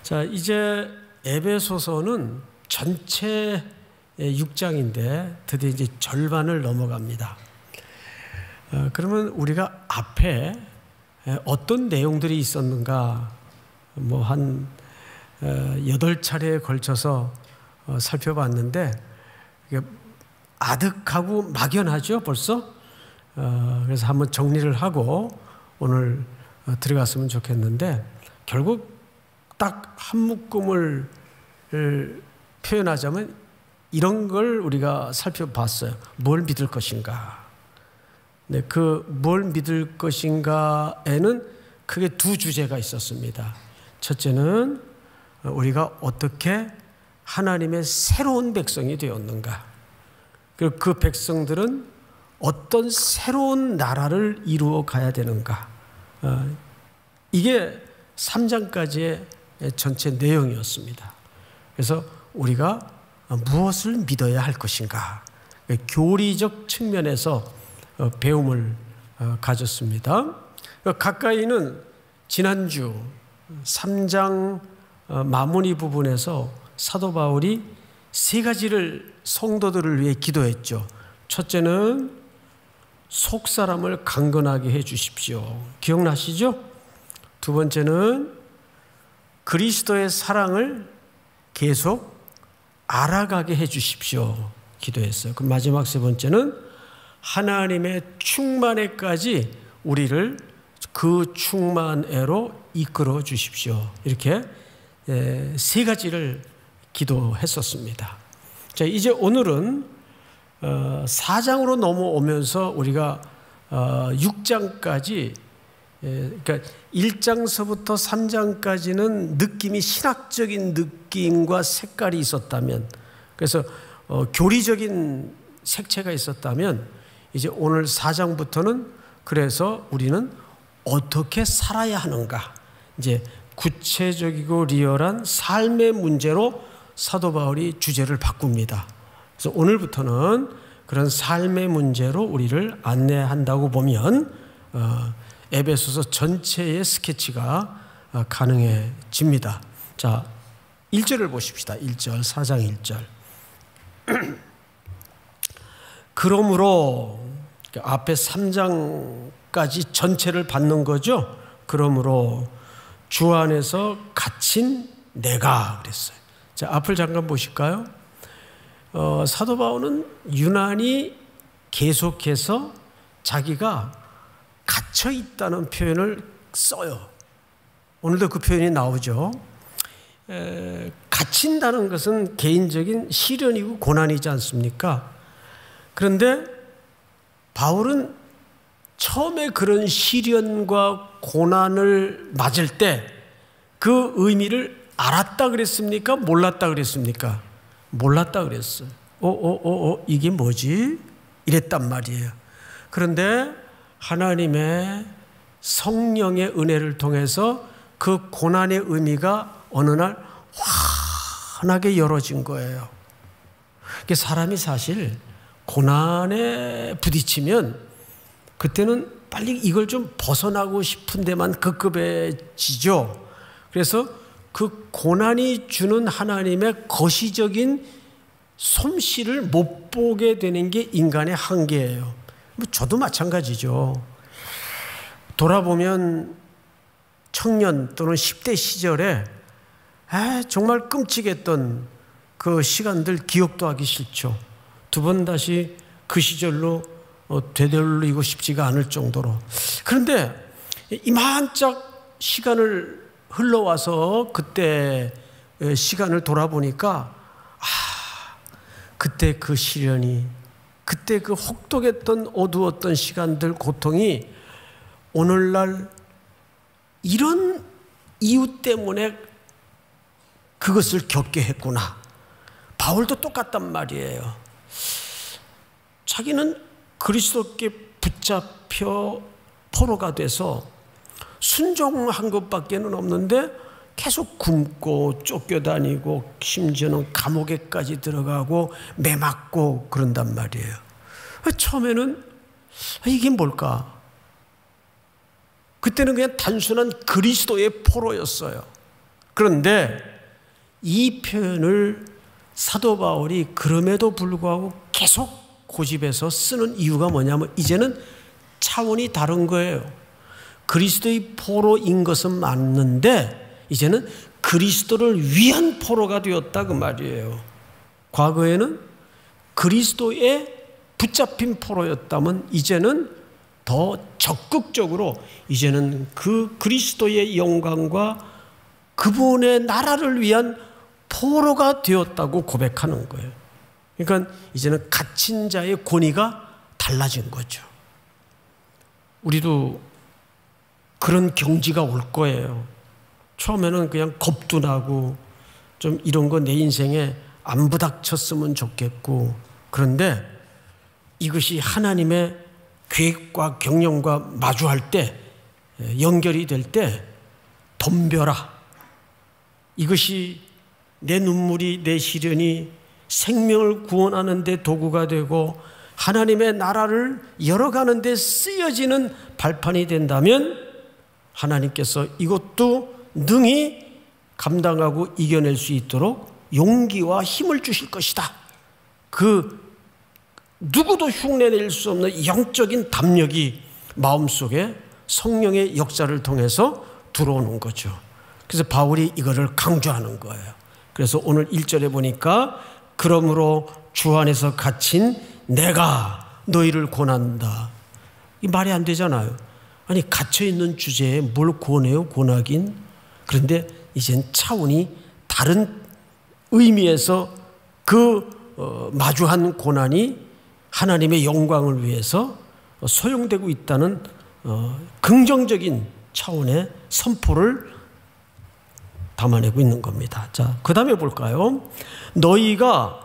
자, 이제 에베소서는 전체 6장인데 드디어 이제 절반을 넘어갑니다. 그러면 우리가 앞에 어떤 내용들이 있었는가 뭐 한 8차례에 걸쳐서 살펴봤는데 아득하고 막연하죠 벌써. 그래서 한번 정리를 하고 오늘 들어갔으면 좋겠는데, 결국 딱 한 묶음을 표현하자면 이런 걸 우리가 살펴봤어요. 뭘 믿을 것인가. 네, 그 뭘 믿을 것인가에는 크게 두 주제가 있었습니다. 첫째는 우리가 어떻게 하나님의 새로운 백성이 되었는가, 그리고 그 백성들은 어떤 새로운 나라를 이루어 가야 되는가. 이게 3장까지의 전체 내용이었습니다. 그래서 우리가 무엇을 믿어야 할 것인가, 교리적 측면에서 배움을 가졌습니다. 가까이는 지난주 3장 마무리 부분에서 사도 바울이 세 가지를 성도들을 위해 기도했죠. 첫째는 속 사람을 강건하게 해 주십시오. 기억나시죠? 두 번째는 그리스도의 사랑을 계속 알아가게 해 주십시오. 기도했어요. 그 마지막 세 번째는 하나님의 충만에까지 우리를 그 충만에로 이끌어 주십시오. 이렇게 세 가지를 기도했었습니다. 자, 이제 오늘은 4장으로 넘어오면서 우리가 6장까지, 그러니까 1장서부터 3장까지는 느낌이 신학적인 느낌과 색깔이 있었다면, 그래서 교리적인 색채가 있었다면, 이제 오늘 4장부터는 그래서 우리는 어떻게 살아야 하는가, 이제 구체적이고 리얼한 삶의 문제로 사도 바울이 주제를 바꿉니다. 그래서 오늘부터는 그런 삶의 문제로 우리를 안내한다고 보면 에베소서 전체의 스케치가 가능해집니다. 자, 1절을 보십시다. 1절, 4장 1절. 그러므로, 앞에 3장까지 전체를 받는 거죠. 그러므로 주 안에서 갇힌 내가, 그랬어요. 자, 앞을 잠깐 보실까요? 사도 바울은 유난히 계속해서 자기가 갇혀 있다는 표현을 써요. 오늘도 그 표현이 나오죠. 갇힌다는 것은 개인적인 시련이고 고난이지 않습니까? 그런데 바울은 처음에 그런 시련과 고난을 맞을 때 그 의미를 알았다 그랬습니까? 몰랐다 그랬습니까? 몰랐다 그랬어요. 이게 뭐지? 이랬단 말이에요. 그런데 하나님의 성령의 은혜를 통해서 그 고난의 의미가 어느 날 환하게 열어진 거예요. 사람이 사실 고난에 부딪히면 그때는 빨리 이걸 좀 벗어나고 싶은 데만 급급해지죠. 그래서 그 고난이 주는 하나님의 거시적인 솜씨를 못 보게 되는 게 인간의 한계예요. 저도 마찬가지죠. 돌아보면 청년 또는 10대 시절에 정말 끔찍했던 그 시간들 기억도 하기 싫죠. 두 번 다시 그 시절로 되돌리고 싶지가 않을 정도로. 그런데 이만짝 시간을 흘러와서 그때 시간을 돌아보니까 그때 그 시련이, 그때 그 혹독했던 어두웠던 시간들, 고통이 오늘날 이런 이유 때문에 그것을 겪게 했구나. 바울도 똑같단 말이에요. 자기는 그리스도께 붙잡혀 포로가 돼서 순종한 것밖에는 없는데 계속 굶고 쫓겨다니고 심지어는 감옥에까지 들어가고 매맞고 그런단 말이에요. 처음에는 이게 뭘까? 그때는 그냥 단순한 그리스도의 포로였어요. 그런데 이 표현을 사도 바울이 그럼에도 불구하고 계속 고집해서 쓰는 이유가 뭐냐면 이제는 차원이 다른 거예요. 그리스도의 포로인 것은 맞는데 이제는 그리스도를 위한 포로가 되었다 그 말이에요. 과거에는 그리스도에 붙잡힌 포로였다면 이제는 더 적극적으로 이제는 그 그리스도의 영광과 그분의 나라를 위한 포로가 되었다고 고백하는 거예요. 그러니까 이제는 갇힌 자의 권위가 달라진 거죠. 우리도 그런 경지가 올 거예요. 처음에는 그냥 겁도 나고 좀 이런 거 내 인생에 안 부닥쳤으면 좋겠고, 그런데 이것이 하나님의 계획과 경영과 마주할 때, 연결이 될 때 덤벼라. 이것이 내 눈물이, 내 시련이 생명을 구원하는 데 도구가 되고 하나님의 나라를 열어가는 데 쓰여지는 발판이 된다면 하나님께서 이것도 능히 감당하고 이겨낼 수 있도록 용기와 힘을 주실 것이다. 그 누구도 흉내낼 수 없는 영적인 담력이 마음속에 성령의 역사를 통해서 들어오는 거죠. 그래서 바울이 이거를 강조하는 거예요. 그래서 오늘 1절에 보니까 그러므로 주 안에서 갇힌 내가 너희를 권한다. 이 말이 안 되잖아요. 아니 갇혀있는 주제에 뭘 권해요? 권하긴. 그런데 이젠 차원이 다른 의미에서 그 마주한 고난이 하나님의 영광을 위해서 소용되고 있다는 긍정적인 차원의 선포를 담아내고 있는 겁니다. 자, 그 다음에 볼까요? 너희가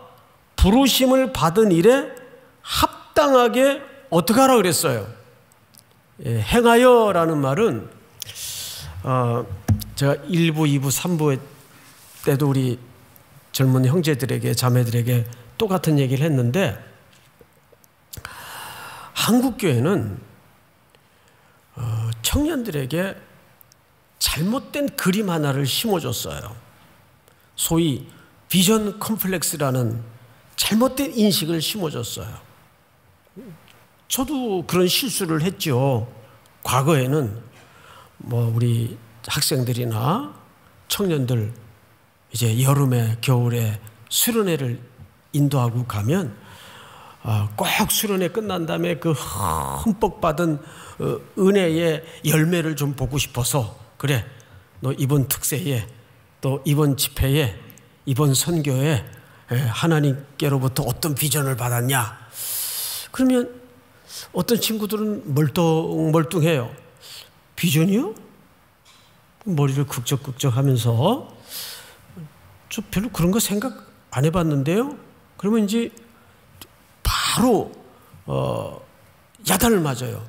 부르심을 받은 일에 합당하게 어떻게 하라 그랬어요? 행하여라는 말은 제가 1부, 2부, 3부 때도 우리 젊은 형제들에게 자매들에게 똑같은 얘기를 했는데 한국교회는 청년들에게 잘못된 그림 하나를 심어줬어요. 소위 비전 컴플렉스라는 잘못된 인식을 심어줬어요. 저도 그런 실수를 했죠. 과거에는 뭐 우리 학생들이나 청년들 이제 여름에 겨울에 수련회를 인도하고 가면 꼭 수련회 끝난 다음에 그 흠뻑 받은 은혜의 열매를 좀 보고 싶어서 그래 너 이번 특세에 또 이번 집회에 이번 선교에 하나님께로부터 어떤 비전을 받았냐. 그러면 어떤 친구들은 멀뚱멀뚱해요. 비전이요? 머리를 극적극적 하면서 저 별로 그런 거 생각 안 해봤는데요. 그러면 이제 바로 야단을 맞아요.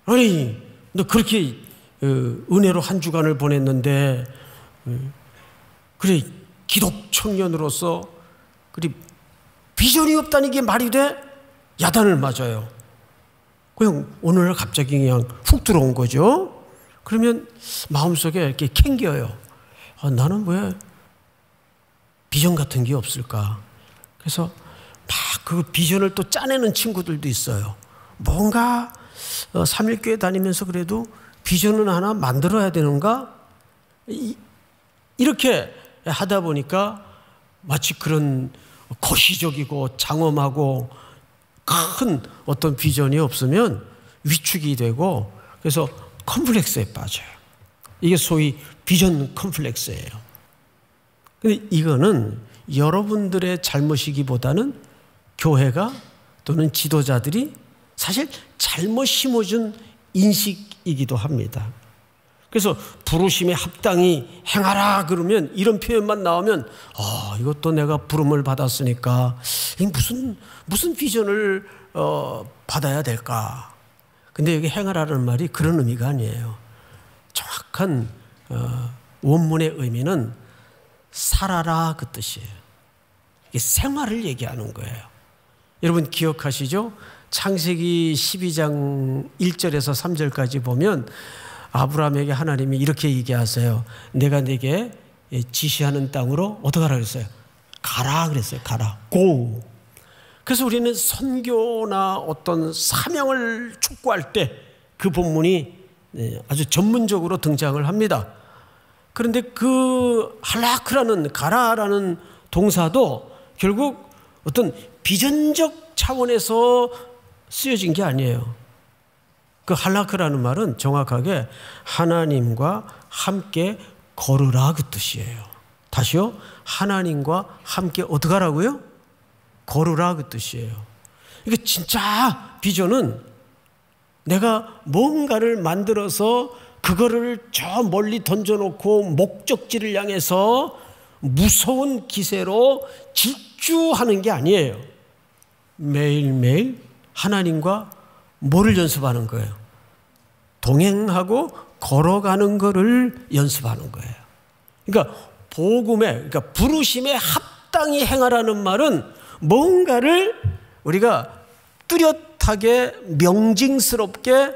아니 너 그렇게 은혜로 한 주간을 보냈는데 그래 기독 청년으로서 그래 비전이 없다는 게 말이 돼? 야단을 맞아요. 그냥 오늘 갑자기 그냥 훅 들어온 거죠. 그러면 마음속에 이렇게 캥겨요. 나는 왜 비전 같은 게 없을까? 그래서 막 그 비전을 또 짜내는 친구들도 있어요. 뭔가 삼일교회 다니면서 그래도 비전은 하나 만들어야 되는가? 이렇게 하다 보니까 마치 그런 거시적이고 장엄하고 큰 어떤 비전이 없으면 위축이 되고 그래서 컴플렉스에 빠져요. 이게 소위 비전 컴플렉스예요. 근데 이거는 여러분들의 잘못이기보다는 교회가 또는 지도자들이 사실 잘못 심어준 인식이기도 합니다. 그래서 부르심에 합당히 행하라 그러면 이런 표현만 나오면 이것도 내가 부름을 받았으니까 무슨 비전을 받아야 될까. 근데 여기 행하라는 말이 그런 의미가 아니에요. 정확한 원문의 의미는 살아라 그 뜻이에요. 이게 생활을 얘기하는 거예요. 여러분 기억하시죠? 창세기 12장 1절에서 3절까지 보면 아브라함에게 하나님이 이렇게 얘기하세요. 내가 네게 지시하는 땅으로 어떻게 하라 그랬어요? 가라 그랬어요. 가라. 고. 그래서 우리는 선교나 어떤 사명을 촉구할 때 그 본문이 아주 전문적으로 등장을 합니다. 그런데 그 할라크라는 가라라는 동사도 결국 어떤 비전적 차원에서 쓰여진 게 아니에요. 그 할라크라는 말은 정확하게 하나님과 함께 걸으라 그 뜻이에요. 다시요. 하나님과 함께 어떻게 하라고요? 걸으라 그 뜻이에요. 이게 진짜 비전은 내가 뭔가를 만들어서 그거를 저 멀리 던져놓고 목적지를 향해서 무서운 기세로 질주하는 게 아니에요. 매일매일 하나님과 뭐를 연습하는 거예요? 동행하고 걸어가는 거를 연습하는 거예요. 그러니까 복음에, 그러니까 부르심에 합당히 행하라는 말은 뭔가를 우리가 뚜렷하게 명징스럽게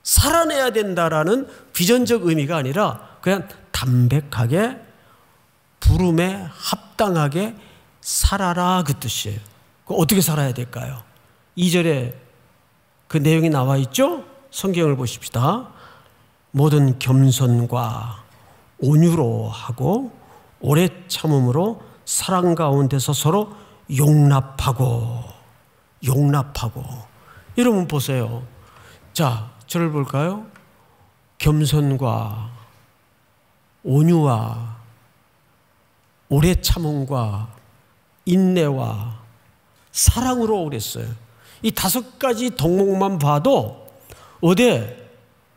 살아내야 된다라는 비전적 의미가 아니라 그냥 담백하게 부름에 합당하게 살아라 그 뜻이에요. 어떻게 살아야 될까요? 2절에 그 내용이 나와 있죠? 성경을 보십시다. 모든 겸손과 온유로 하고 오래 참음으로 사랑 가운데서 서로 용납하고 여러분 보세요. 자, 저를 볼까요? 겸손과 온유와 오래 참음과 인내와 사랑으로 그랬어요. 이 5가지 덕목만 봐도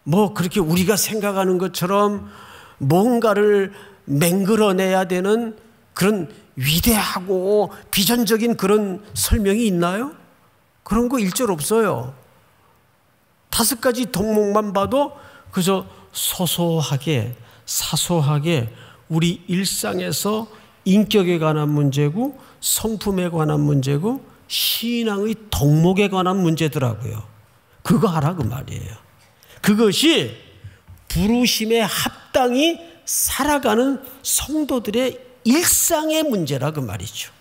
뭐 그렇게 우리가 생각하는 것처럼 뭔가를 맹글어내야 되는 그런 위대하고 비전적인 그런 설명이 있나요? 그런 거 일절 없어요. 5가지 덕목만 봐도 그저 소소하게 사소하게 우리 일상에서 인격에 관한 문제고 성품에 관한 문제고 신앙의 덕목에 관한 문제더라고요. 그거 하라 그 말이에요. 그것이 부르심에 합당히 살아가는 성도들의 일상의 문제라 그 말이죠.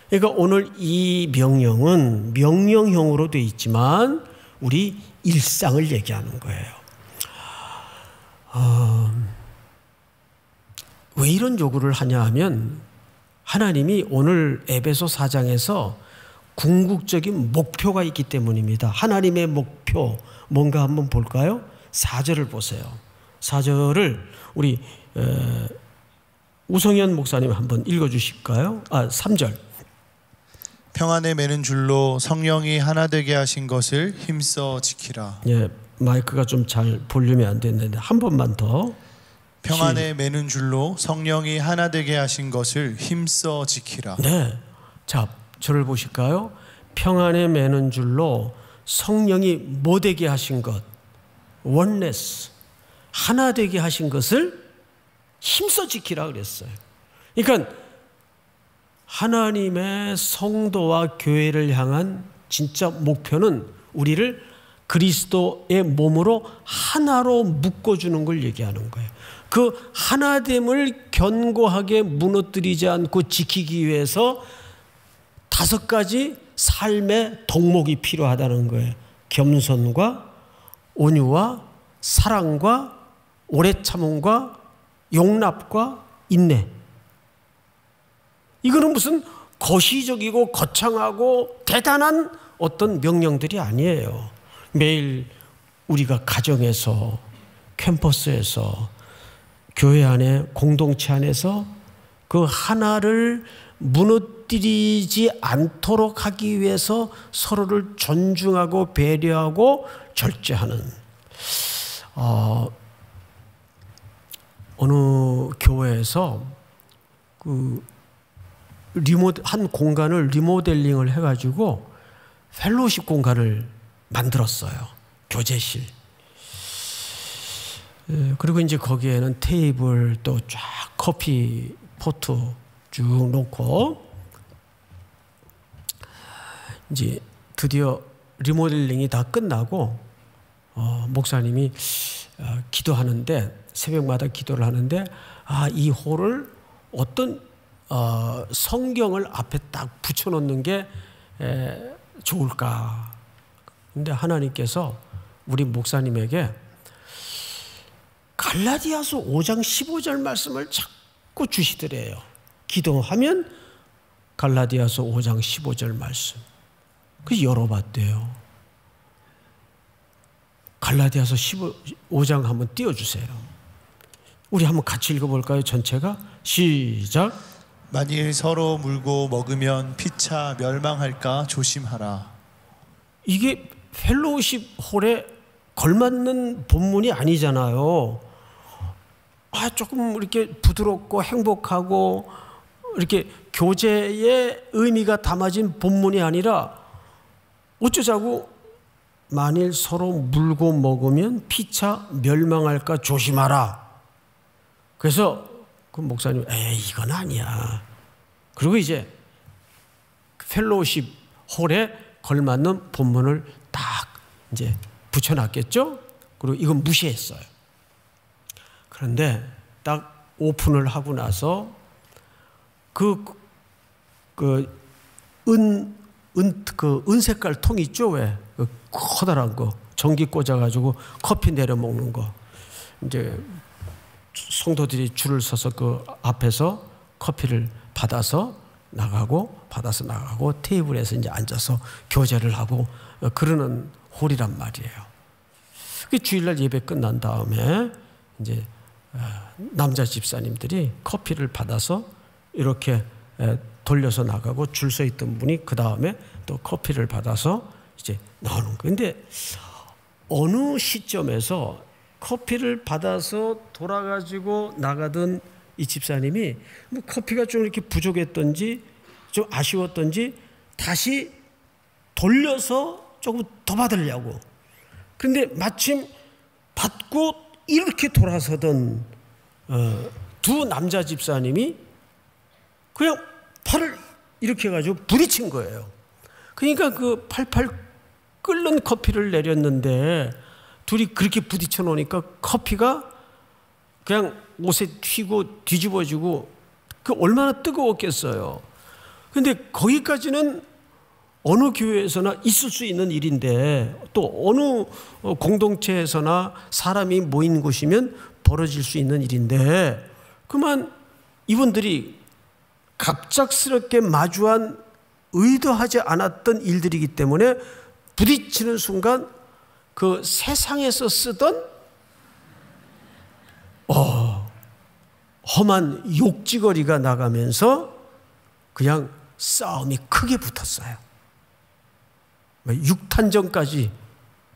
그러니까 오늘 이 명령은 명령형으로 되어 있지만 우리 일상을 얘기하는 거예요. 왜 이런 요구를 하냐 하면 하나님이 오늘 에베소 4장에서 궁극적인 목표가 있기 때문입니다. 하나님의 목표 뭔가 한번 볼까요? 4절을 보세요. 4절을 우리 우성현 목사님 한번 읽어주실까요? 3절. 평안에 매는 줄로 성령이 하나 되게 하신 것을 힘써 지키라. 예, 마이크가 좀 잘 볼륨이 안 됐는데 한 번만 더. 평안에 매는 줄로 성령이 하나 되게 하신 것을 힘써 지키라. 네, 자 저를 보실까요? 평안에 매는 줄로 성령이 뭐 되게 하신 것, 원네스, 하나 되게 하신 것을 힘써 지키라 그랬어요. 그러니까 하나님의 성도와 교회를 향한 진짜 목표는 우리를 그리스도의 몸으로 하나로 묶어주는 걸 얘기하는 거예요. 그 하나됨을 견고하게 무너뜨리지 않고 지키기 위해서 5가지 삶의 덕목이 필요하다는 거예요. 겸손과 온유와 사랑과 오래 참음과 용납과 인내. 이거는 무슨 거시적이고 거창하고 대단한 어떤 명령들이 아니에요. 매일 우리가 가정에서, 캠퍼스에서, 교회 안에, 공동체 안에서 그 하나를 무너뜨리지 않도록 하기 위해서 서로를 존중하고 배려하고 절제하는 어느 교회에서 한 공간을 리모델링을 해가지고 펠로십 공간을 만들었어요. 교제실. 그리고 이제 거기에는 테이블 또 쫙 커피 포트 쭉 놓고 이제 드디어 리모델링이 다 끝나고 목사님이 기도하는데, 새벽마다 기도를 하는데, 이 홀을 어떤 성경을 앞에 딱 붙여놓는 게 좋을까. 근데 하나님께서 우리 목사님에게 갈라디아서 5장 15절 말씀을 자꾸 주시더래요. 기도하면 갈라디아서 5장 15절 말씀. 그래서 열어봤대요. 갈라디아서 15장 한번 띄워주세요. 우리 한번 같이 읽어볼까요? 전체가 시작. 만일 서로 물고 먹으면 피차 멸망할까 조심하라. 이게 펠로우십 홀에 걸맞는 본문이 아니잖아요. 조금 이렇게 부드럽고 행복하고 이렇게 교제의 의미가 담아진 본문이 아니라 어쩌자고 만일 서로 물고 먹으면 피차 멸망할까 조심하라. 그래서 그 목사님 이건 아니야. 그리고 이제 펠로우십 홀에 걸맞는 본문을 딱 이제 붙여놨겠죠. 그리고 이건 무시했어요. 그런데 딱 오픈을 하고 나서 은색깔 통 있죠? 왜? 그 커다란 거. 전기 꽂아가지고 커피 내려 먹는 거. 이제 성도들이 줄을 서서 그 앞에서 커피를 받아서 나가고 테이블에서 이제 앉아서 교제를 하고 그러는 홀이란 말이에요. 그 주일날 예배 끝난 다음에 이제 남자 집사님들이 커피를 받아서 이렇게 돌려서 나가고 줄 서 있던 분이 그 다음에 또 커피를 받아서 이제 나오는 거예요. 근데 어느 시점에서 커피를 받아서 돌아가지고 나가던 이 집사님이 뭐 커피가 좀 이렇게 부족했던지 좀 아쉬웠던지 다시 돌려서 조금 더 받으려고. 그런데 마침 받고 이렇게 돌아서던 두 남자 집사님이 그냥 팔을 이렇게 해가지고 부딪힌 거예요. 그러니까 그 팔팔 끓는 커피를 내렸는데 둘이 그렇게 부딪혀 놓으니까 커피가 그냥 옷에 튀고 뒤집어지고 그 얼마나 뜨거웠겠어요. 근데 거기까지는 어느 교회에서나 있을 수 있는 일인데 또 어느 공동체에서나 사람이 모인 곳이면 벌어질 수 있는 일인데 그만 이분들이 갑작스럽게 마주한 의도하지 않았던 일들이기 때문에 부딪히는 순간 그 세상에서 쓰던 험한 욕지거리가 나가면서 그냥 싸움이 크게 붙었어요. 육탄전까지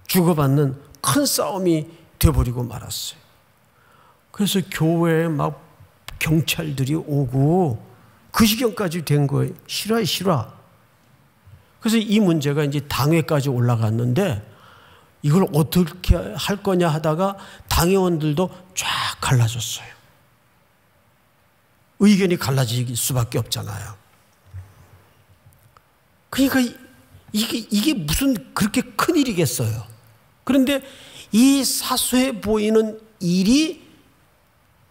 주고받는 큰 싸움이 되어버리고 말았어요. 그래서 교회에 막 경찰들이 오고 그 지경까지 된 거예요. 싫어. 그래서 이 문제가 이제 당회까지 올라갔는데 이걸 어떻게 할 거냐 하다가 당회원들도 쫙 갈라졌어요. 의견이 갈라질 수밖에 없잖아요. 그러니까 이게 무슨 그렇게 큰 일이겠어요. 그런데 이 사소해 보이는 일이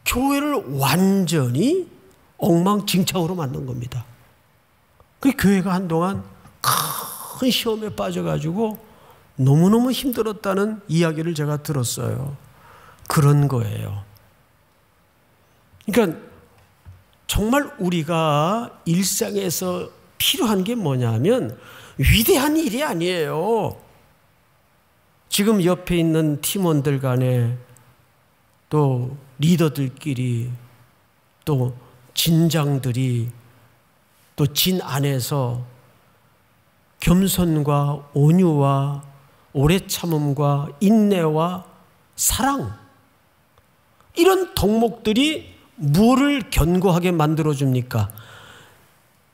교회를 완전히 엉망진창으로 만든 겁니다. 그 교회가 한동안 큰 시험에 빠져가지고 너무너무 힘들었다는 이야기를 제가 들었어요. 그런 거예요. 그러니까 정말 우리가 일상에서 필요한 게 뭐냐면 위대한 일이 아니에요. 지금 옆에 있는 팀원들 간에 또 리더들끼리 또 진장들이 또 진 안에서 겸손과 온유와 오래 참음과 인내와 사랑 이런 덕목들이 무엇을 견고하게 만들어줍니까?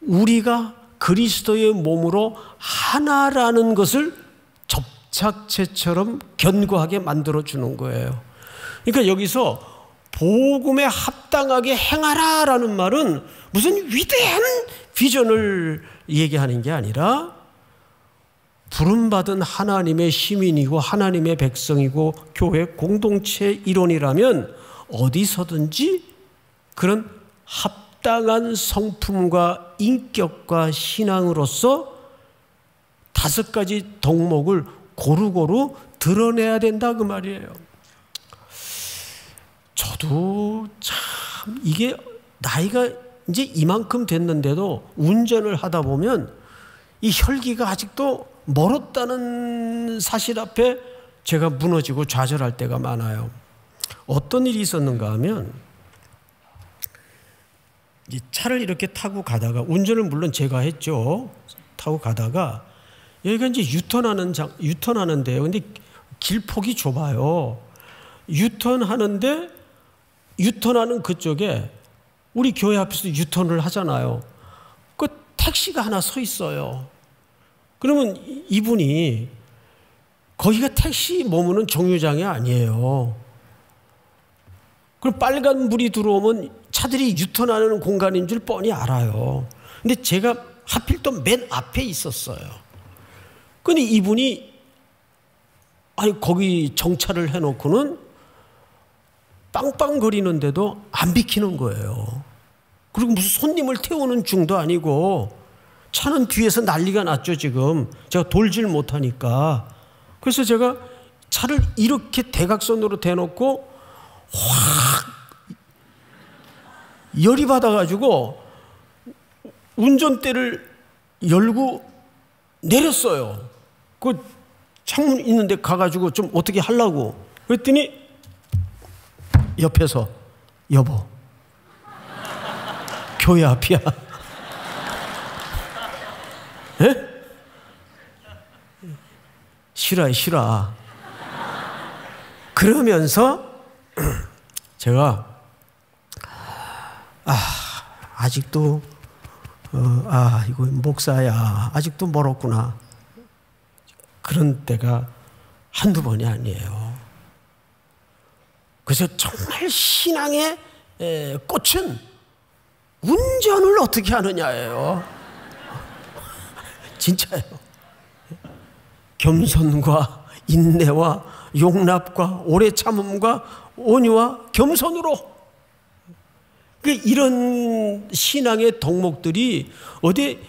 우리가 그리스도의 몸으로 하나라는 것을 접착제처럼 견고하게 만들어주는 거예요. 그러니까 여기서 복음에 합당하게 행하라라는 말은 무슨 위대한 비전을 얘기하는 게 아니라 부름받은 하나님의 시민이고 하나님의 백성이고 교회 공동체 일원이라면 어디서든지 그런 합당한 성품과 인격과 신앙으로서 5가지 덕목을 고루고루 드러내야 된다 그 말이에요. 저도 참 이게 나이가 이제 이만큼 됐는데도 운전을 하다 보면 이 혈기가 아직도 멀었다는 사실 앞에 제가 무너지고 좌절할 때가 많아요. 어떤 일이 있었는가 하면 이 차를 이렇게 타고 가다가, 운전을 물론 제가 했죠. 타고 가다가 여기가 이제 유턴하는데요. 근데 길폭이 좁아요. 유턴하는데 유턴하는 그쪽에 우리 교회 앞에서 유턴을 하잖아요. 그 택시가 하나 서 있어요. 그러면 이분이 거기가 택시 머무는 정류장이 아니에요. 그럼 빨간 불이 들어오면 차들이 유턴하는 공간인 줄 뻔히 알아요. 근데 제가 하필 또 맨 앞에 있었어요. 근데 이분이 아니 거기 정차를 해놓고는 빵빵거리는데도 안 비키는 거예요. 그리고 무슨 손님을 태우는 중도 아니고 차는 뒤에서 난리가 났죠. 지금 제가 돌질 못하니까. 그래서 제가 차를 이렇게 대각선으로 대놓고 확 열이 받아가지고 운전대를 열고 내렸어요. 그 창문 있는데 가가지고 좀 어떻게 하려고 그랬더니 옆에서 여보 교회 앞이야. 에? 싫어. 그러면서 제가 아직도 이거 목사야 아직도 멀었구나. 그런 때가 한두 번이 아니에요. 그래서 정말 신앙의 꽃은 운전을 어떻게 하느냐예요. 진짜예요. 겸손과 인내와 용납과 오래 참음과 온유와 겸손으로. 이런 신앙의 덕목들이 어디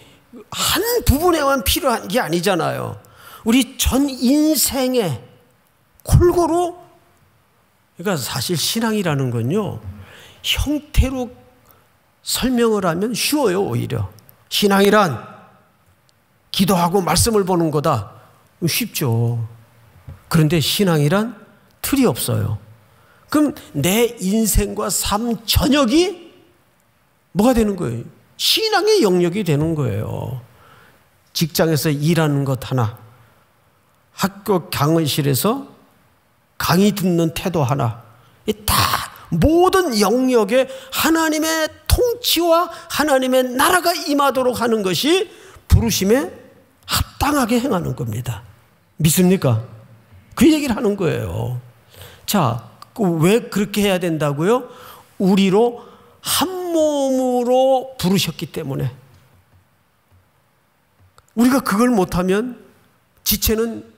한 부분에만 필요한 게 아니잖아요. 우리 전 인생에 골고루. 그러니까 사실 신앙이라는 건요, 형태로 설명을 하면 쉬워요. 오히려 신앙이란 기도하고 말씀을 보는 거다. 쉽죠. 그런데 신앙이란 틀이 없어요. 그럼 내 인생과 삶 전역이 뭐가 되는 거예요? 신앙의 영역이 되는 거예요. 직장에서 일하는 것 하나, 학교 강의실에서 강의 듣는 태도 하나, 다 모든 영역에 하나님의 통치와 하나님의 나라가 임하도록 하는 것이 부르심에 합당하게 행하는 겁니다. 믿습니까? 그 얘기를 하는 거예요. 자, 왜 그렇게 해야 된다고요? 우리로 한 몸으로 부르셨기 때문에. 우리가 그걸 못하면 지체는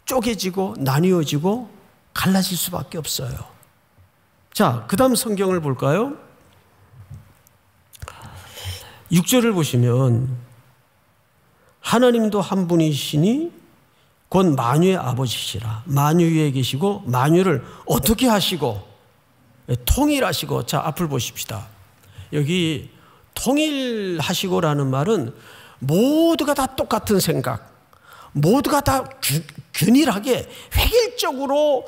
쪼개지고 나뉘어지고 갈라질 수밖에 없어요. 자, 그 다음 성경을 볼까요? 6절을 보시면 하나님도 한 분이시니 곧 만유의 아버지시라. 만유 위에 계시고 만유를 어떻게 하시고 통일하시고. 자, 앞을 보십시다. 여기 통일하시고라는 말은 모두가 다 똑같은 생각, 모두가 다 균일하게 획일적으로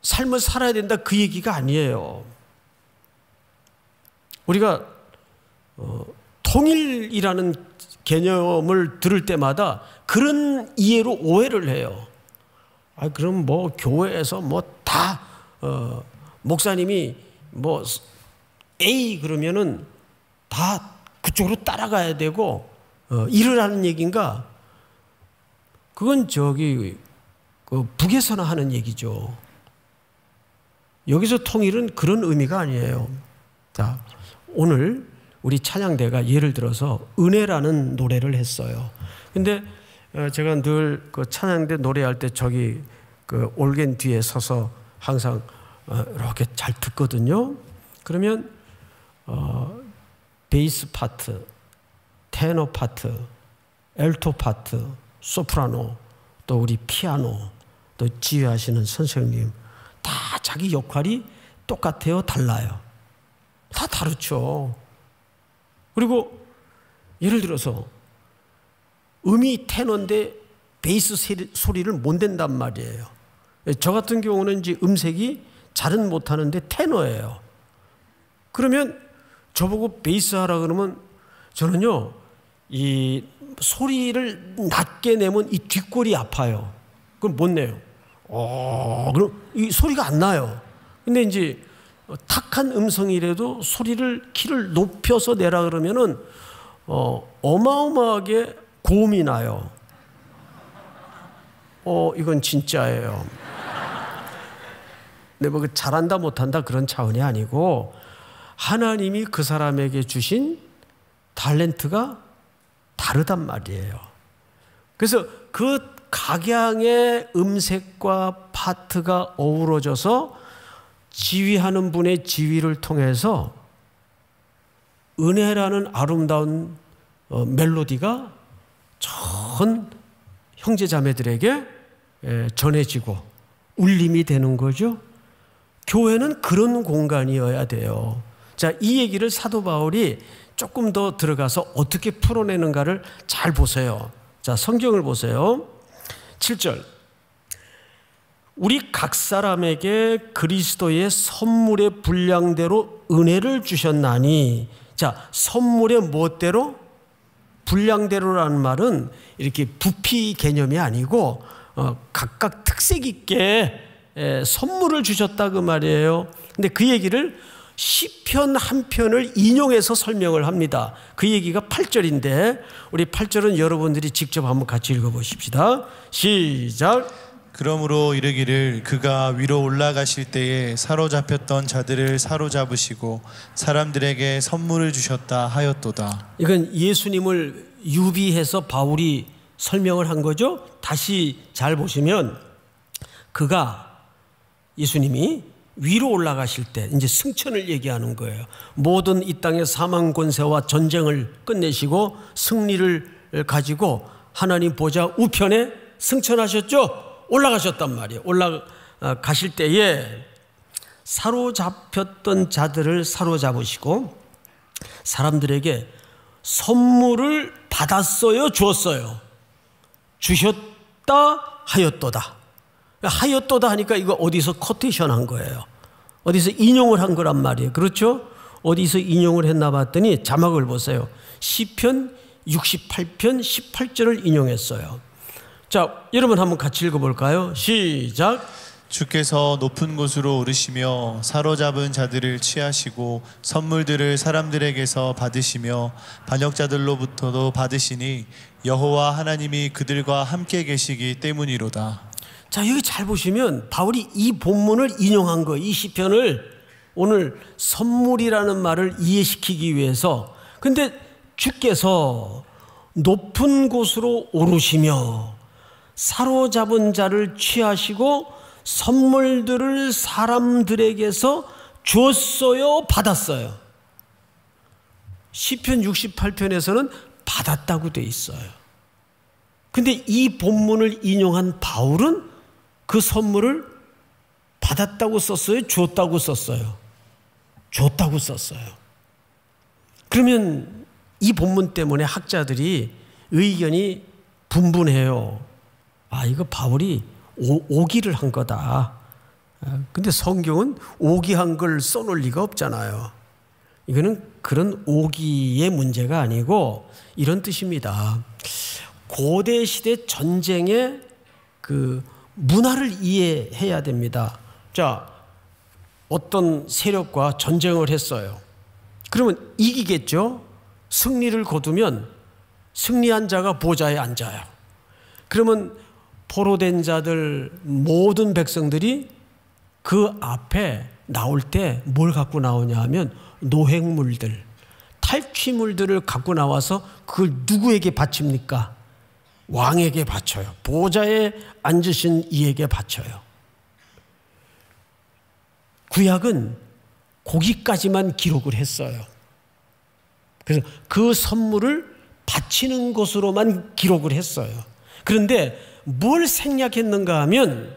삶을 살아야 된다 그 얘기가 아니에요. 우리가 통일이라는 개념을 들을 때마다 그런 이해로 오해를 해요. 그럼 뭐 교회에서 뭐 다 목사님이 뭐 A 그러면은 다 그쪽으로 따라가야 되고 이러라는 얘기인가? 그건 저기 북에서나 하는 얘기죠. 여기서 통일은 그런 의미가 아니에요. 자, 오늘 우리 찬양대가 예를 들어서 은혜라는 노래를 했어요. 근데 제가 늘 그 찬양대 노래할 때 저기 그 올겐 뒤에 서서 항상 이렇게 잘 듣거든요. 그러면 베이스 파트, 테너 파트, 엘토 파트, 소프라노, 또 우리 피아노, 또 지휘하시는 선생님 다 자기 역할이 똑같아요, 달라요? 다 다르죠. 그리고 예를 들어서 음이 테너인데 베이스 소리를 못 낸단 말이에요. 저 같은 경우는 이제 음색이 잘은 못하는데 테너예요. 그러면 저보고 베이스 하라 그러면 저는요, 이 소리를 낮게 내면 이 뒷골이 아파요. 그럼 못 내요. 그럼 이 소리가 안 나요. 근데 이제 탁한 음성이라도 소리를 키를 높여서 내라 그러면은 어마어마하게 고음이 나요. 이건 진짜예요. 근데 뭐 잘한다 못한다 그런 차원이 아니고 하나님이 그 사람에게 주신 탤런트가 다르단 말이에요. 그래서 그 각양의 음색과 파트가 어우러져서 지휘하는 분의 지휘를 통해서 은혜라는 아름다운 멜로디가 전 형제자매들에게 전해지고 울림이 되는 거죠. 교회는 그런 공간이어야 돼요. 자, 이 얘기를 사도 바울이 조금 더 들어가서 어떻게 풀어내는가를 잘 보세요. 자, 성경을 보세요. 7절. 우리 각 사람에게 그리스도의 선물의 분량대로 은혜를 주셨나니. 자, 선물의 무엇대로? 분량대로라는 말은 이렇게 부피 개념이 아니고 각각 특색 있게 선물을 주셨다 그 말이에요. 근데 그 얘기를 시편 한 편을 인용해서 설명을 합니다. 그 얘기가 8절인데 우리 8절은 여러분들이 직접 한번 같이 읽어보십시다. 시작. 그러므로 이르기를 그가 위로 올라가실 때에 사로잡혔던 자들을 사로잡으시고 사람들에게 선물을 주셨다 하였도다. 이건 예수님을 유비해서 바울이 설명을 한 거죠. 다시 잘 보시면 그가 예수님이 위로 올라가실 때 이제 승천을 얘기하는 거예요. 모든 이 땅의 사망 권세와 전쟁을 끝내시고 승리를 가지고 하나님 보좌 우편에 승천하셨죠. 올라가셨단 말이에요. 올라가실 때에 사로잡혔던 자들을 사로잡으시고 사람들에게 선물을 받았어요, 주었어요? 주셨다 하였도다. 하였도다 하니까 이거 어디서 코테이션 한 거예요. 어디서 인용을 한 거란 말이에요. 그렇죠? 어디서 인용을 했나 봤더니 자막을 보세요. 시편 68편 18절을 인용했어요. 자, 여러분 한번 같이 읽어볼까요? 시작. 주께서 높은 곳으로 오르시며 사로잡은 자들을 취하시고 선물들을 사람들에게서 받으시며 반역자들로부터도 받으시니 여호와 하나님이 그들과 함께 계시기 때문이로다. 자, 여기 잘 보시면 바울이 이 본문을 인용한 거, 이 시편을 오늘 선물이라는 말을 이해시키기 위해서. 근데 주께서 높은 곳으로 오르시며 사로잡은 자를 취하시고 선물들을 사람들에게서 주었어요, 받았어요? 시편 68편에서는 받았다고 돼 있어요. 근데 이 본문을 인용한 바울은 그 선물을 받았다고 썼어요, 줬다고 썼어요? 줬다고 썼어요. 그러면 이 본문 때문에 학자들이 의견이 분분해요. 이거 바울이 오기를 한 거다. 근데 성경은 오기한 걸 써놓을 리가 없잖아요. 이거는 그런 오기의 문제가 아니고 이런 뜻입니다. 고대 시대 전쟁의 그 문화를 이해해야 됩니다. 자, 어떤 세력과 전쟁을 했어요. 그러면 이기겠죠? 승리를 거두면 승리한 자가 보좌에 앉아요. 그러면 포로된 자들 모든 백성들이 그 앞에 나올 때 뭘 갖고 나오냐 하면 노획물들, 탈취물들을 갖고 나와서 그걸 누구에게 바칩니까? 왕에게 바쳐요. 보좌에 앉으신 이에게 바쳐요. 구약은 거기까지만 기록을 했어요. 그래서 그 선물을 바치는 것으로만 기록을 했어요. 그런데 뭘 생략했는가 하면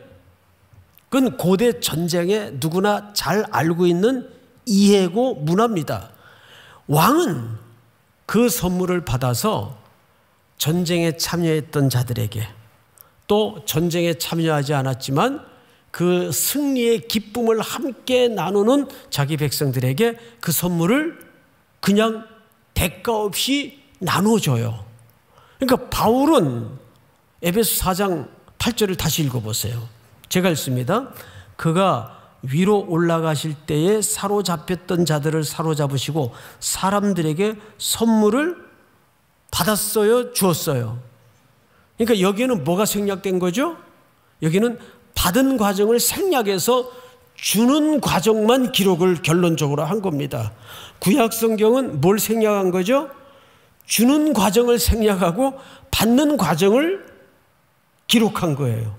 그건 고대 전쟁에 누구나 잘 알고 있는 이해고 문화입니다. 왕은 그 선물을 받아서 전쟁에 참여했던 자들에게, 또 전쟁에 참여하지 않았지만 그 승리의 기쁨을 함께 나누는 자기 백성들에게 그 선물을 그냥 대가 없이 나눠줘요. 그러니까 바울은 에베소 4장 8절을 다시 읽어보세요. 제가 읽습니다. 그가 위로 올라가실 때에 사로잡혔던 자들을 사로잡으시고 사람들에게 선물을 받았어요, 주었어요. 그러니까 여기에는 뭐가 생략된 거죠? 여기는 받은 과정을 생략해서 주는 과정만 기록을 결론적으로 한 겁니다. 구약 성경은 뭘 생략한 거죠? 주는 과정을 생략하고 받는 과정을 기록한 거예요.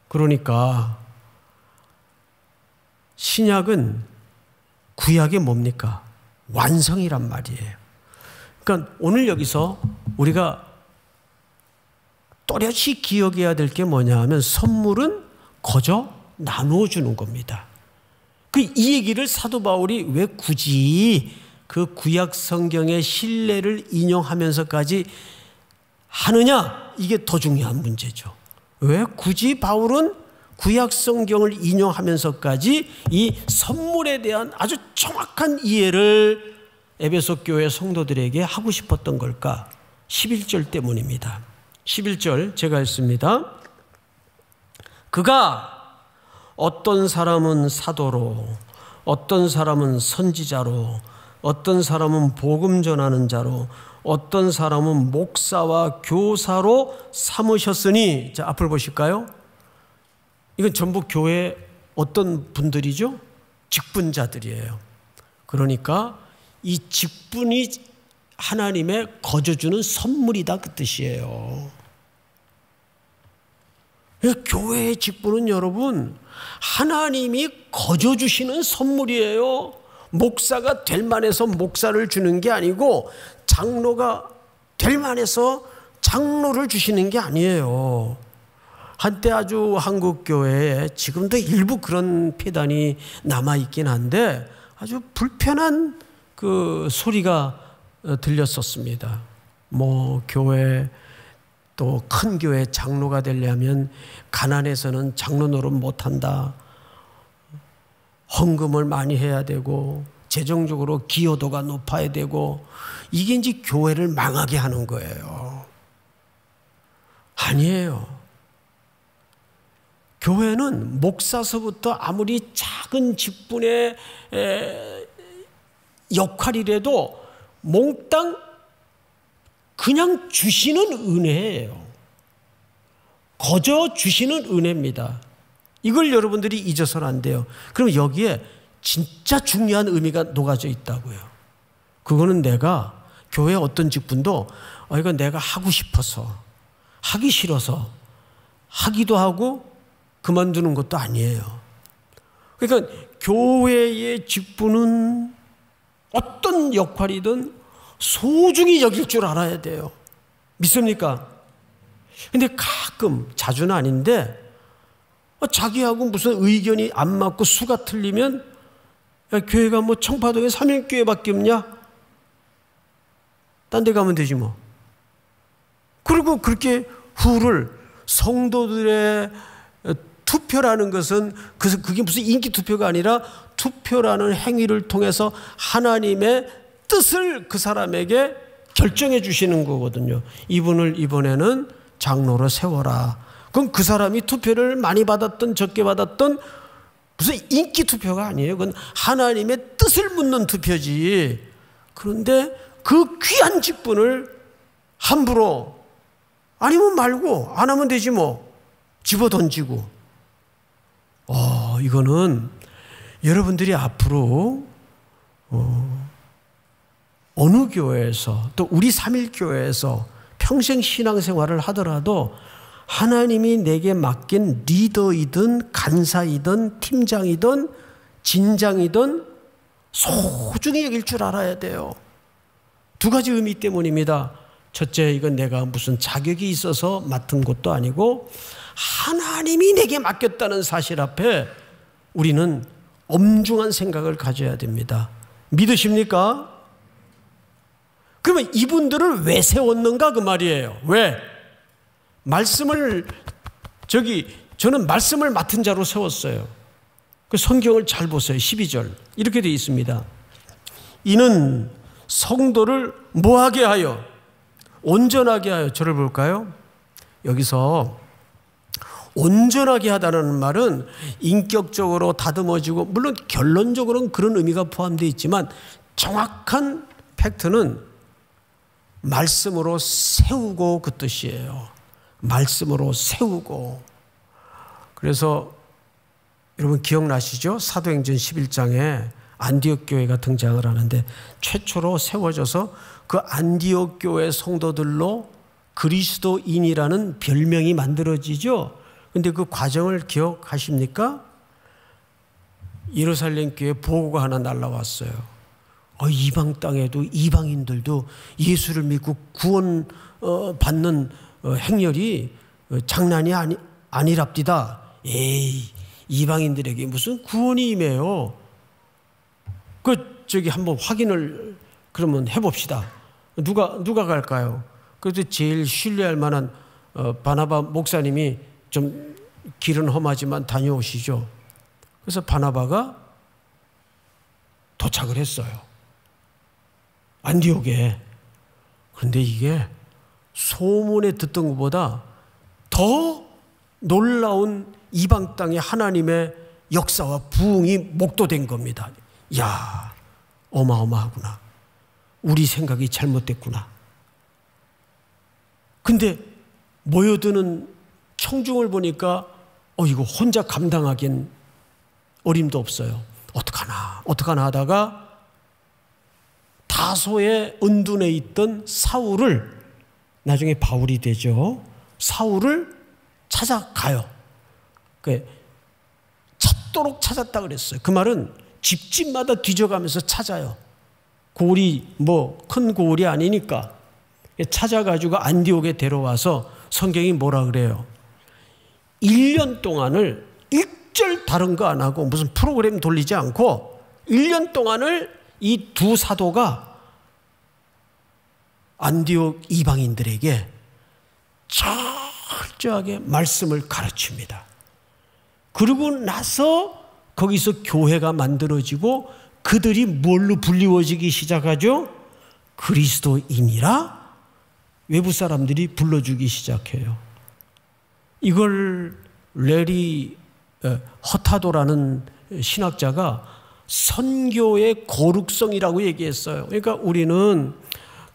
그러니까 신약은 구약이 뭡니까? 완성이란 말이에요. 그러니까 오늘 여기서 우리가 또렷이 기억해야 될 게 뭐냐 하면 선물은 거저 나누어 주는 겁니다. 이 얘기를 사도 바울이 왜 굳이 그 구약 성경의 신뢰를 인용하면서까지 하느냐? 이게 더 중요한 문제죠. 왜 굳이 바울은 구약 성경을 인용하면서까지 이 선물에 대한 아주 정확한 이해를 에베소 교회 성도들에게 하고 싶었던 걸까? 11절 때문입니다. 11절 제가 읽습니다. 그가 어떤 사람은 사도로, 어떤 사람은 선지자로, 어떤 사람은 복음 전하는 자로, 어떤 사람은 목사와 교사로 삼으셨으니, 자, 앞을 보실까요? 이건 전부 교회 어떤 분들이죠? 직분자들이에요. 그러니까 이 직분이 하나님의 거저주는 선물이다, 그 뜻이에요. 교회의 직분은 여러분 하나님이 거저주시는 선물이에요. 목사가 될 만해서 목사를 주는 게 아니고 장로가 될 만해서 장로를 주시는 게 아니에요. 한때 아주 한국 교회에 지금도 일부 그런 폐단이 남아있긴 한데 아주 불편한 그 소리가 들렸었습니다. 뭐 교회 또 큰 교회 장로가 되려면 가난해서는 장로 노릇 못한다. 헌금을 많이 해야 되고 재정적으로 기여도가 높아야 되고 이게 이제 교회를 망하게 하는 거예요. 아니에요. 교회는 목사서부터 아무리 작은 직분의 역할이라도 몽땅 그냥 주시는 은혜예요. 거저 주시는 은혜입니다. 이걸 여러분들이 잊어서는 안 돼요. 그럼 여기에 진짜 중요한 의미가 녹아져 있다고요. 그거는 내가 교회 어떤 직분도 이건 내가 하고 싶어서 하기 싫어서 하기도 하고 그만두는 것도 아니에요. 그러니까 교회의 직분은 어떤 역할이든 소중히 여길 줄 알아야 돼요. 믿습니까? 근데 가끔, 자주는 아닌데 자기하고 무슨 의견이 안 맞고 수가 틀리면 야, 교회가 뭐 청파동에 삼일교회밖에 없냐? 딴 데 가면 되지 뭐. 그리고 그렇게 후를 성도들의 투표라는 것은 그게 무슨 인기 투표가 아니라 투표라는 행위를 통해서 하나님의 뜻을 그 사람에게 결정해 주시는 거거든요. 이분을 이번에는 장로로 세워라. 그럼 그 사람이 투표를 많이 받았던 적게 받았던 무슨 인기 투표가 아니에요. 그건 하나님의 뜻을 묻는 투표지. 그런데 그 귀한 직분을 함부로 아니면 말고 안 하면 되지 뭐. 집어 던지고. 이거는 여러분들이 앞으로 어느 교회에서 또 우리 삼일교회에서 평생 신앙생활을 하더라도 하나님이 내게 맡긴 리더이든 간사이든 팀장이든 진장이든 소중히 여길 줄 알아야 돼요. 두 가지 의미 때문입니다. 첫째, 이건 내가 무슨 자격이 있어서 맡은 것도 아니고 하나님이 내게 맡겼다는 사실 앞에 우리는 엄중한 생각을 가져야 됩니다. 믿으십니까? 그러면 이분들을 왜 세웠는가 그 말이에요. 왜? 저는 말씀을 맡은 자로 세웠어요. 그 성경을 잘 보세요. 12절 이렇게 되어 있습니다. 이는 성도를 뭐하게 하여? 온전하게 하여. 저를 볼까요? 여기서 온전하게 하다는 말은 인격적으로 다듬어지고, 물론 결론적으로는 그런 의미가 포함되어 있지만 정확한 팩트는 말씀으로 세우고 그 뜻이에요. 말씀으로 세우고. 그래서 여러분 기억나시죠? 사도행전 11장에 안디옥 교회가 등장을 하는데 최초로 세워져서 그 안디옥 교회 성도들로 그리스도인이라는 별명이 만들어지죠. 근데 그 과정을 기억하십니까? 예루살렘 교회에 보고가 하나 날라왔어요. 이방 땅에도 이방인들도 예수를 믿고 구원 받는 행렬이 장난이 아니랍디다. 에이, 이방인들에게 무슨 구원이 임해요. 한번 확인을 그러면 해봅시다. 누가 갈까요? 그래도 제일 신뢰할 만한 바나바 목사님이 좀 길은 험하지만 다녀오시죠. 그래서 바나바가 도착을 했어요. 안디옥에. 그런데 이게 소문에 듣던 것보다 더 놀라운 이방 땅의 하나님의 역사와 부흥이 목도된 겁니다. 야, 어마어마하구나. 우리 생각이 잘못됐구나. 근데 모여드는 청중을 보니까 이거 혼자 감당하기엔 어림도 없어요. 어떡하나 하다가 다소의 은둔에 있던 사울을, 나중에 바울이 되죠. 사울을 찾아가요. 찾도록 찾았다 그랬어요. 그 말은 집집마다 뒤져가면서 찾아요. 고을이 큰 고을이 아니니까 찾아가지고 안디옥에 데려와서 성경이 뭐라 그래요? 1년 동안을 일절 다른 거 안 하고 무슨 프로그램 돌리지 않고 1년 동안을 이 두 사도가 안디옥 이방인들에게 철저하게 말씀을 가르칩니다. 그러고 나서 거기서 교회가 만들어지고 그들이 뭘로 불리워지기 시작하죠? 그리스도인이라 외부 사람들이 불러주기 시작해요. 이걸 레리 허타도라는 신학자가 선교의 거룩성이라고 얘기했어요. 그러니까 우리는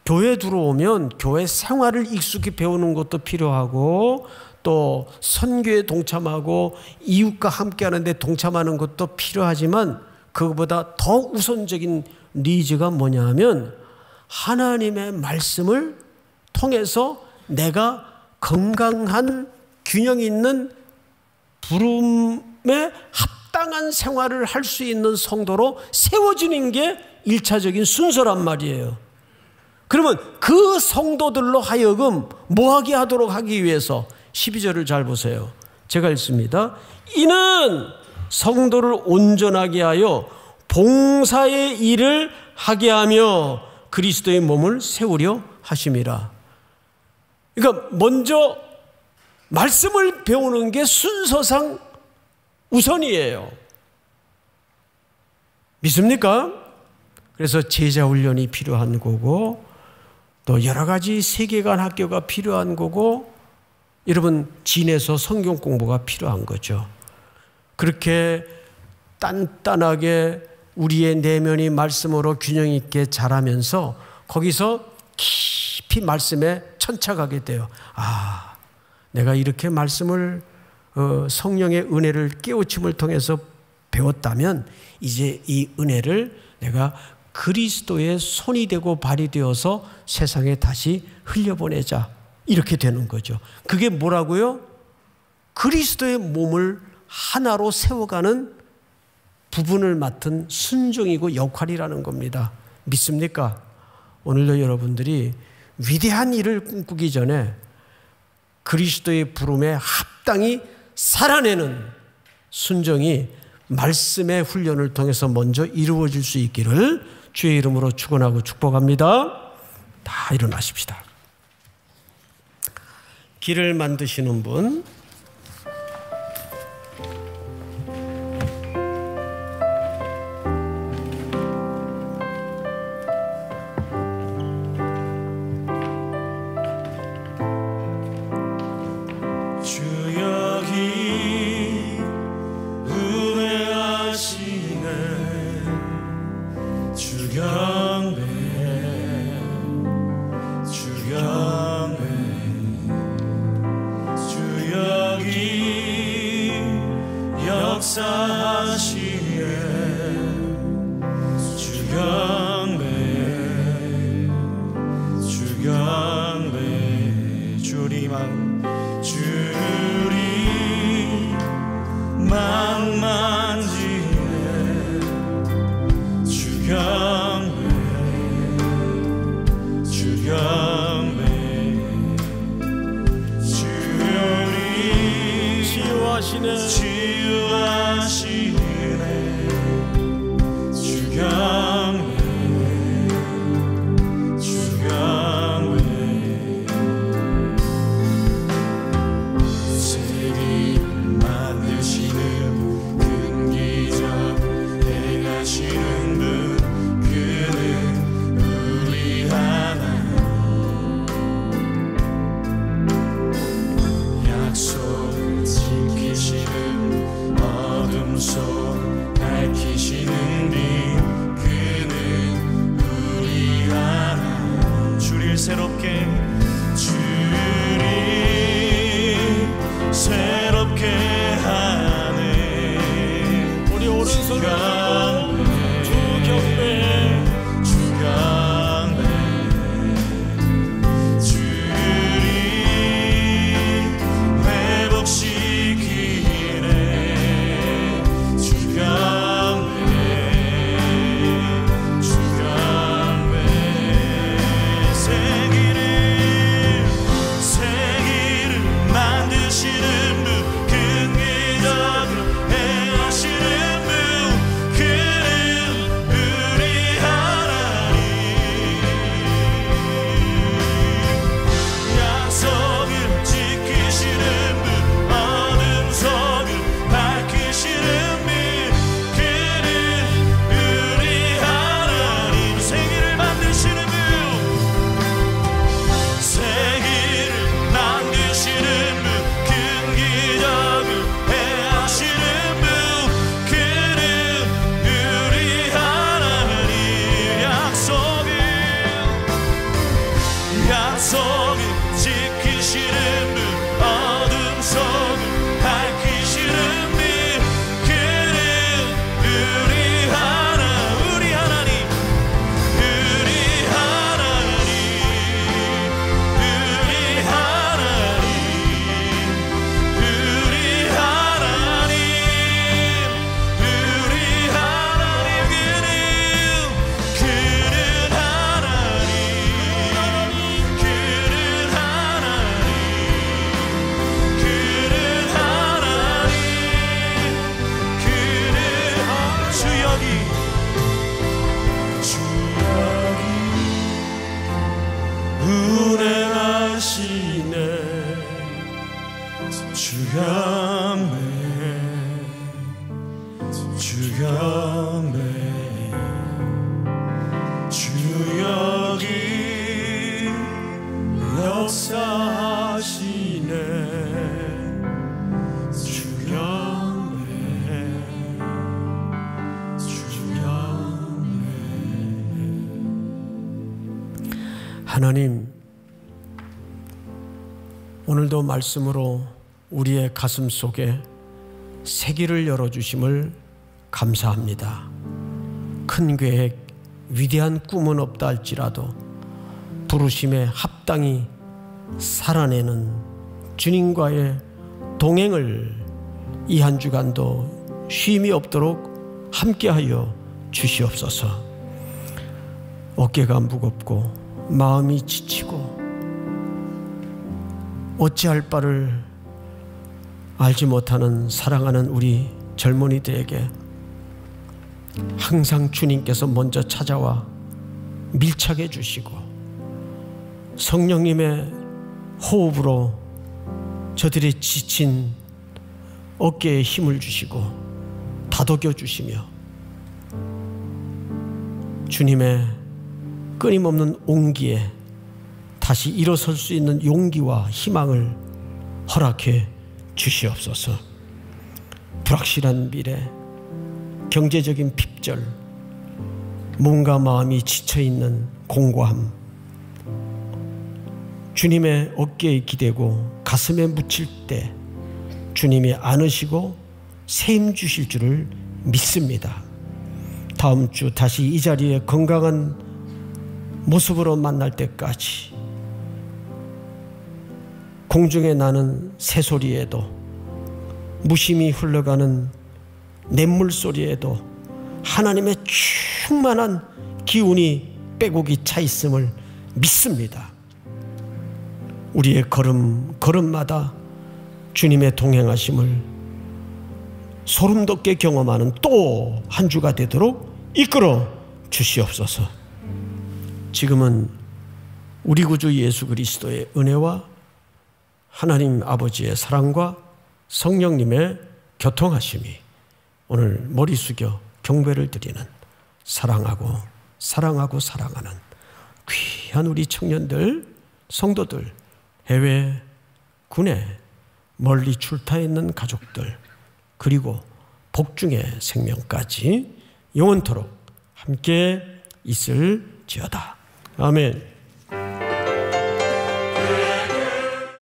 교회 들어오면 교회 생활을 익숙히 배우는 것도 필요하고 또 선교에 동참하고 이웃과 함께 하는데 동참하는 것도 필요하지만 그것보다 더 우선적인 니즈가 뭐냐 하면 하나님의 말씀을 통해서 내가 건강한 균형 있는 부름에 합당한 생활을 할 수 있는 성도로 세워지는 게 1차적인 순서란 말이에요. 그러면 그 성도들로 하여금 뭐하게 하도록 하기 위해서 12절을 잘 보세요. 제가 읽습니다. 이는 성도를 온전하게 하여 봉사의 일을 하게 하며 그리스도의 몸을 세우려 하심이라. 그러니까 먼저 말씀을 배우는 게 순서상 우선이에요. 믿습니까? 그래서 제자 훈련이 필요한 거고 또 여러 가지 세계관 학교가 필요한 거고 여러분 진에서 성경 공부가 필요한 거죠. 그렇게 단단하게 우리의 내면이 말씀으로 균형 있게 자라면서 거기서 깊이 말씀에 천착하게 돼요. 내가 이렇게 말씀을 성령의 은혜를 깨우침을 통해서 배웠다면 이제 이 은혜를 내가 그리스도의 손이 되고 발이 되어서 세상에 다시 흘려보내자. 이렇게 되는 거죠. 그게 뭐라고요? 그리스도의 몸을 하나로 세워가는 부분을 맡은 순종이고 역할이라는 겁니다. 믿습니까? 오늘도 여러분들이 위대한 일을 꿈꾸기 전에 그리스도의 부름에 합당히 살아내는 순종이 말씀의 훈련을 통해서 먼저 이루어질 수 있기를 주의 이름으로 축원하고 축복합니다. 다 일어나십시다. 길을 만드시는 분, 하나님, 오늘도 말씀으로 우리의 가슴 속에 세기를 열어주심을 감사합니다. 큰 계획, 위대한 꿈은 없다 할지라도 부르심에 합당히 살아내는 주님과의 동행을 이 한 주간도 쉼이 없도록 함께하여 주시옵소서. 어깨가 무겁고 마음이 지치고 어찌할 바를 알지 못하는 사랑하는 우리 젊은이들에게 항상 주님께서 먼저 찾아와 밀착해 주시고 성령님의 호흡으로 저들의 지친 어깨에 힘을 주시고 다독여 주시며 주님의 끊임없는 온기에 다시 일어설 수 있는 용기와 희망을 허락해 주시옵소서. 불확실한 미래, 경제적인 핍절, 몸과 마음이 지쳐있는 공고함, 주님의 어깨에 기대고 가슴에 묻힐 때 주님이 안으시고 세임 주실 줄을 믿습니다. 다음 주 다시 이 자리에 건강한 모습으로 만날 때까지 공중에 나는 새소리에도 무심히 흘러가는 냇물 소리에도 하나님의 충만한 기운이 빼곡히 차 있음을 믿습니다. 우리의 걸음마다 주님의 동행하심을 소름 돋게 경험하는 또 한 주가 되도록 이끌어 주시옵소서. 지금은 우리 구주 예수 그리스도의 은혜와 하나님 아버지의 사랑과 성령님의 교통하심이 오늘 머리 숙여 경배를 드리는 사랑하고 사랑하는 귀한 우리 청년들, 성도들, 해외, 군에 멀리 출타해 있는 가족들, 그리고 복중의 생명까지 영원토록 함께 있을지어다. 아멘.